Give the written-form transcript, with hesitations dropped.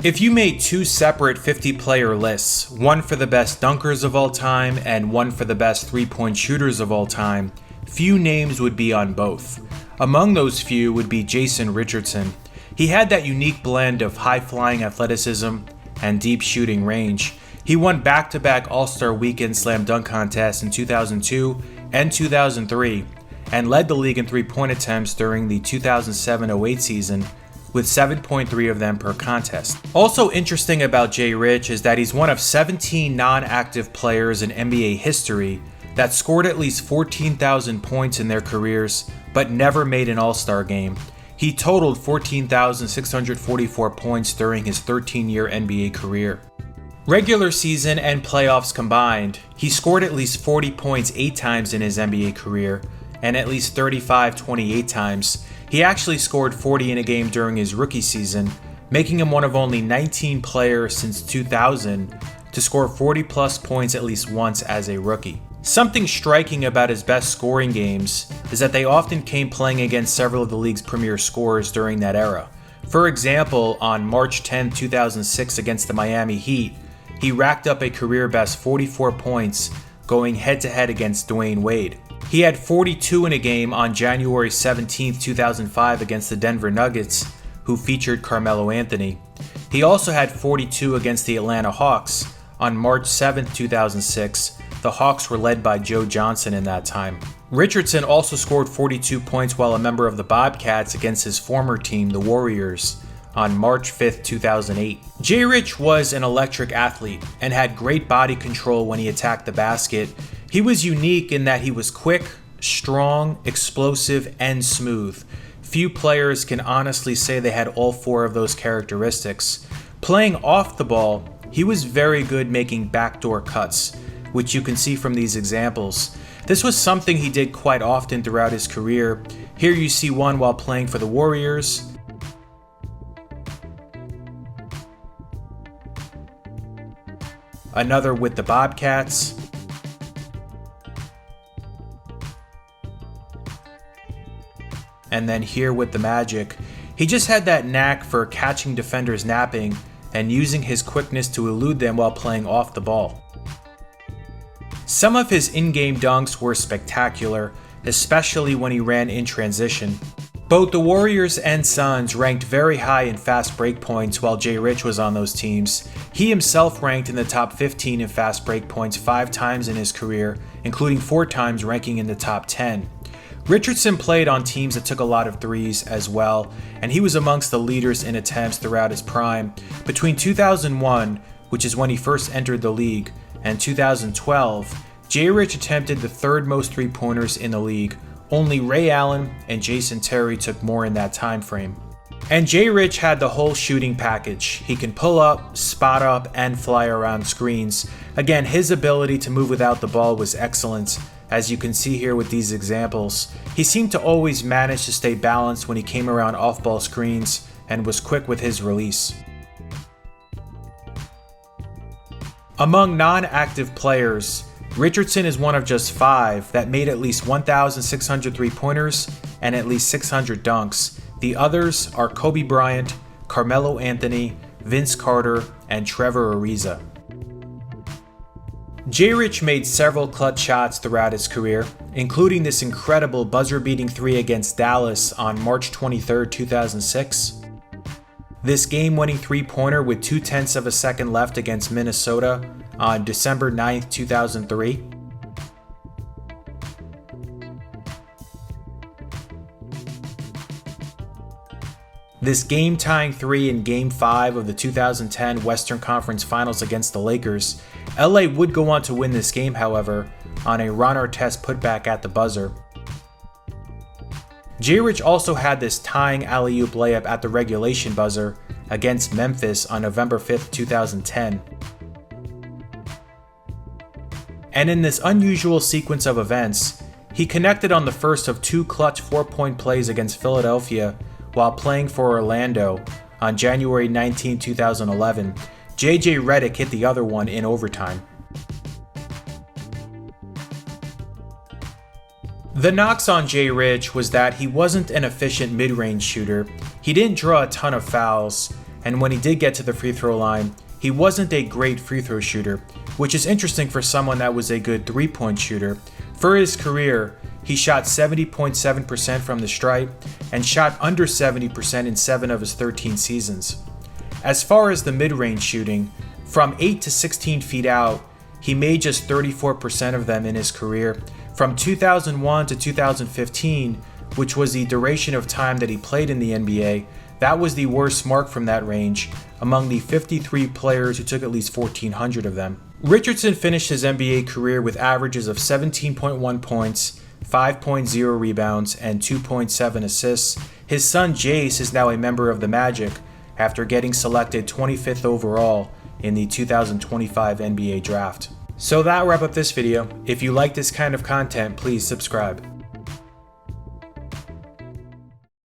If you made two separate 50-player lists, one for the best dunkers of all time and one for the best three-point shooters of all time, few names would be on both. Among those few would be Jason Richardson. He had that unique blend of high-flying athleticism and deep shooting range. He won back-to-back All-Star Weekend Slam Dunk contests in 2002 and 2003, and led the league in three-point attempts during the 2007-08 season, with 7.3 of them per contest. Also interesting about Jay Rich is that he's one of 17 non-active players in NBA history that scored at least 14,000 points in their careers, but never made an All-Star game. He totaled 14,644 points during his 13-year NBA career. Regular season and playoffs combined, he scored at least 40 points 8 times in his NBA career, and at least 35 28 times. He actually scored 40 in a game during his rookie season, making him one of only 19 players since 2000 to score 40 plus points at least once as a rookie. Something striking about his best scoring games is that they often came playing against several of the league's premier scorers during that era. For example, on March 10, 2006 against the Miami Heat, he racked up a career-best 44 points going head-to-head against Dwayne Wade. He had 42 in a game on January 17, 2005 against the Denver Nuggets, who featured Carmelo Anthony. He also had 42 against the Atlanta Hawks. On March 7, 2006, the Hawks were led by Joe Johnson in that time. Richardson also scored 42 points while a member of the Bobcats against his former team, the Warriors, on March 5, 2008. Jay Rich was an electric athlete and had great body control when he attacked the basket. He was unique in that he was quick, strong, explosive, and smooth. Few players can honestly say they had all four of those characteristics. Playing off the ball, he was very good making backdoor cuts, which you can see from these examples. This was something he did quite often throughout his career. Here you see one while playing for the Warriors. Another with the Bobcats. And then here with the Magic. He just had that knack for catching defenders napping and using his quickness to elude them while playing off the ball. Some of his in-game dunks were spectacular, especially when he ran in transition. Both the Warriors and Suns ranked very high in fast break points while Jay Rich was on those teams. He himself ranked in the top 15 in fast break points 5 times in his career, including 4 times ranking in the top 10. Richardson played on teams that took a lot of threes as well, and he was amongst the leaders in attempts throughout his prime. Between 2001, which is when he first entered the league, and 2012, Jay Rich attempted the 3rd most three-pointers in the league. Only Ray Allen and Jason Terry took more in that time frame. And Jay Rich had the whole shooting package. He can pull up, spot up, and fly around screens. Again, his ability to move without the ball was excellent. As you can see here with these examples, he seemed to always manage to stay balanced when he came around off-ball screens and was quick with his release. Among non-active players, Richardson is one of just 5 that made at least 1,600 three-pointers and at least 600 dunks. The others are Kobe Bryant, Carmelo Anthony, Vince Carter, and Trevor Ariza. Jay Rich made several clutch shots throughout his career, including this incredible buzzer-beating 3 against Dallas on March 23, 2006. This game-winning three-pointer with 0.2 of a second left against Minnesota on December 9, 2003. This game-tying 3 in Game 5 of the 2010 Western Conference Finals against the Lakers. LA would go on to win this game, however, on a Ron Artest putback at the buzzer. Jay Rich also had this tying alley-oop layup at the regulation buzzer against Memphis on November 5, 2010. And in this unusual sequence of events, he connected on the first of 2 clutch 4-point plays against Philadelphia while playing for Orlando on January 19, 2011. J.J. Redick hit the other one in overtime. The knocks on Jay Rich was that he wasn't an efficient mid-range shooter, he didn't draw a ton of fouls, and when he did get to the free throw line, he wasn't a great free throw shooter, which is interesting for someone that was a good three-point shooter. For his career, he shot 70.7% from the stripe and shot under 70% in 7 of his 13 seasons. As far as the mid-range shooting, from 8 to 16 feet out, he made just 34% of them in his career. From 2001 to 2015, which was the duration of time that he played in the NBA, that was the worst mark from that range among the 53 players who took at least 1,400 of them. Richardson finished his NBA career with averages of 17.1 points, 5.0 rebounds, and 2.7 assists. His son Jace is now a member of the Magic after getting selected 25th overall in the 2025 NBA draft. So that'll wrap up this video. If you like this kind of content, please subscribe.